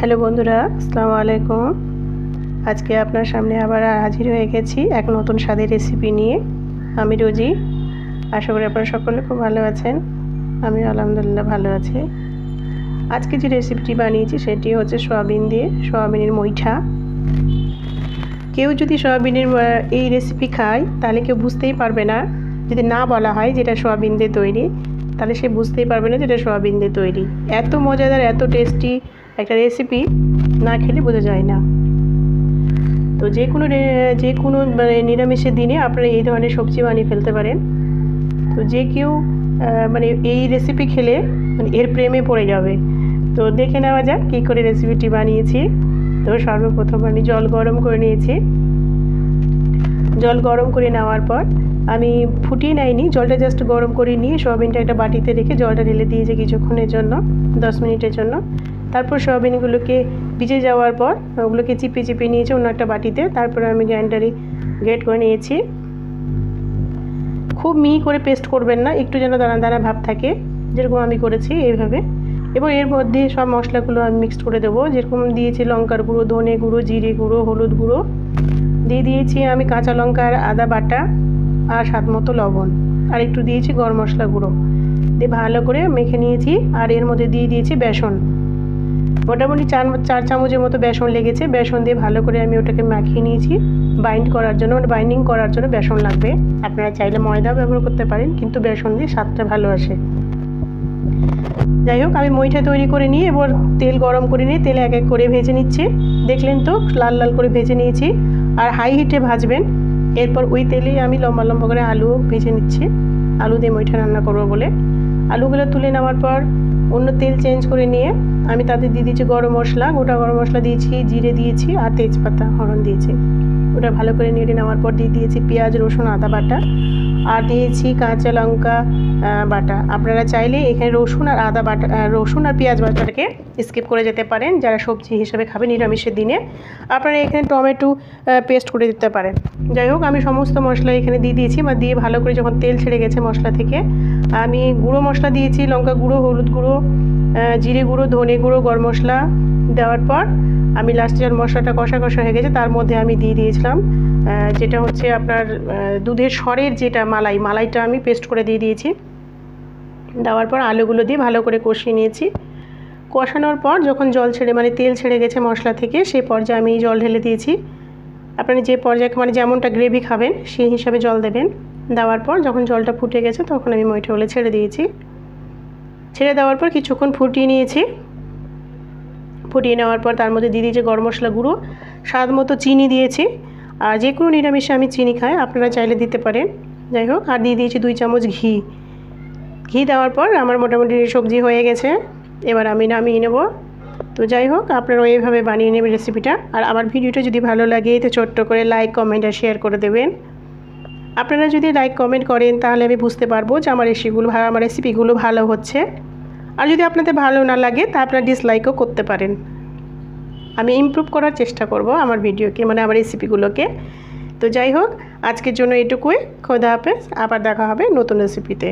Hello বন্ধুরা, আসসালামু আলাইকুম। আজকে আপনার সামনে আবার হাজির হয়ে গেছি এক নতুন স্বাদের রেসিপি নিয়ে। আমি রোজি। আশা করি আপনারা সকলে খুব ভালো আছেন। আমি আলহামদুলিল্লাহ ভালো আছি। আজকে যে রেসিপিটি বানিয়েছি সেটি হচ্ছে সয়াবিনের মুইঠা। কেউ যদি সয়াবিনের এই রেসিপি খায় তাহলে কেউ বুঝতেই পারবে না, যদি না বলা হয় যেটা সয়াবিন দিয়ে তৈরি, তাহলে সে বুঝতেই পারবে না যেটা সয়াবিন দিয়ে তৈরি। এত মজাদার, এত টেস্টি একটা রেসিপি, না খেলে বোঝা যায় না। তো যে কোনো মানে নিরামিষের দিনে আপনারা এই ধরনের সবজি বানিয়ে ফেলতে পারেন। তো যে কেউ মানে এই রেসিপি খেলে মানে এর প্রেমে পড়ে যাবে। তো দেখে নেওয়া যাক কী করে রেসিপিটি বানিয়েছি। তো সর্বপ্রথম আমি জল গরম করে নিয়েছি। জল গরম করে নেওয়ার পর আমি ফুটিয়ে নেয়নি, জলটা জাস্ট গরম করে নিয়ে সয়াবিনটা একটা বাটিতে রেখে জলটা ঢেলে দিয়েছি কিছুক্ষণের জন্য, 10 মিনিটের জন্য। তারপর সয়াবিনগুলোকে ভিজে যাওয়ার পর ওগুলোকে চিপে নিয়েছি অন্য একটা বাটিতে। তারপরে আমি গ্রাইন্ডারে গ্রেট করে নিয়েছি। খুব মিহি করে পেস্ট করবেন না, একটু যেন দানা দানা ভাব থাকে, যেরকম আমি করেছি এইভাবে। এবং এর মধ্যে সব মশলাগুলো আমি মিক্সড করে দেবো। যেরকম দিয়েছি লঙ্কার গুঁড়ো, ধনে গুঁড়ো, জিরে গুঁড়ো, হলুদ গুঁড়ো, দিয়ে দিয়েছি আমি কাঁচা লঙ্কা আর আদা বাটা, আর স্বাদ মতো লবণ, আর একটু দিয়েছি গরম মশলা গুঁড়ো দিয়ে ভালো করে মেখে নিয়েছি। আর এর মধ্যে দিয়ে দিয়েছি বেসন, মোটামুটি 4 চামচের মতো বেসন লেগেছে। বেসন দিয়ে ভালো করে আমি ওটাকে মাখিয়ে নিয়েছি। বাইন্ডিং করার জন্য বেসন লাগবে। আপনারা চাইলে ময়দা ব্যবহার করতে পারেন, কিন্তু বেসন দিয়ে স্বাদটা ভালো আসে। যাই হোক, আমি মুইঠা তৈরি করে নিয়ে এবার তেল গরম করে নিয়ে তেলে এক এক করে ভেজে নিচ্ছি। দেখলেন তো লাল লাল করে ভেজে নিয়েছি, আর হাই হিটে ভাজবেন। এরপর ওই তেলেই আমি লম্বা লম্বা করে আলু ভেজে নিচ্ছি। আলু দিয়ে মুইঠা রান্না করবো বলে আলুগুলো তুলে নেওয়ার পর অন্য তেল চেঞ্জ করে নিয়ে আমি তাতে দিয়ে দিয়েছি গরম মশলা, গোটা গরম মশলা দিয়েছি, জিরে দিয়েছি, আর তেজপাতা ফোড়ন দিয়েছি। ওটা ভালো করে নেড়ে নেওয়ার পর দিয়ে দিয়েছি পেঁয়াজ, রসুন, আদা বাটা, আর দিয়েছি কাঁচা লঙ্কা বাটা। আপনারা চাইলে এখানে রসুন আর পেঁয়াজ বাটাটাকে স্কিপ করে যেতে পারেন, যারা সবজি হিসেবে খাবে নিরামিষের দিনে। আপনারা এখানে টমেটো পেস্ট করে দিতে পারেন। যাই হোক, আমি সমস্ত মশলা এখানে দিয়ে দিয়েছি, বা দিয়ে ভালো করে যখন তেল ছেড়ে গেছে মশলা থেকে, আমি গুঁড়ো মশলা দিয়েছি, লঙ্কা গুঁড়ো, হলুদ গুঁড়ো, জিরে গুঁড়ো, ধনে গুঁড়ো, গরম মশলা দেওয়ার পর আমি লাস্টে যখন মশলাটা কষা হয়ে গেছে তার মধ্যে আমি দিয়ে দিয়েছিলাম যেটা হচ্ছে আপনার দুধের সরের যেটা মালাইটা আমি পেস্ট করে দিয়ে দিয়েছি। দেওয়ার পর আলুগুলো দিয়ে ভালো করে কষিয়ে নিয়েছি। কষানোর পর যখন জল ছেড়ে মানে তেল ছেড়ে গেছে মশলা থেকে, সেই পর্যায়ে আমি জল ঢেলে দিয়েছি। আপনারা যে পর্যায়ে মানে যেমনটা গ্রেভি খাবেন সেই হিসাবে জল দেবেন। দেওয়ার পর যখন জলটা ফুটে গেছে তখন আমি মুইঠাগুলো ছেড়ে দিয়েছি। ছেড়ে দেওয়ার পর কিছুক্ষণ ফুটিয়ে নিয়েছি। ফুটিয়ে নেওয়ার পর তার মধ্যে দিয়ে দিয়েছি গরম মশলা গুঁড়ো, স্বাদ মতো চিনি দিয়েছি। আর যে কোনো নিরামিষে আমি চিনি খাই, আপনারা চাইলে দিতে পারেন। যাই হোক, আর দিয়ে দিয়েছি 2 চামচ ঘি দেওয়ার পর আমার মোটামুটি সবজি হয়ে গেছে। এবার আমি নামিয়ে নেব। তো যাই হোক, আপনারা এইভাবে বানিয়ে নেবেন রেসিপিটা। আর আমার ভিডিওটা যদি ভালো লাগে তো ছোট্ট করে লাইক, কমেন্ট আর শেয়ার করে দেবেন। আপনারা যদি লাইক কমেন্ট করেন তাহলে আমি বুঝতে পারবো যে আমার রেসিপিগুলো ভালো হচ্ছে। আর যদি আপনাদের ভালো না লাগে তা আপনারা ডিসলাইকও করতে পারেন। আমি ইমপ্রুভ করার চেষ্টা করব আমার ভিডিওকে, মানে আমার রেসিপিগুলোকে। তো যাই হোক, আজকের জন্য এটুকুই। খোদা হাফেজ। আবার দেখা হবে নতুন রেসিপিতে।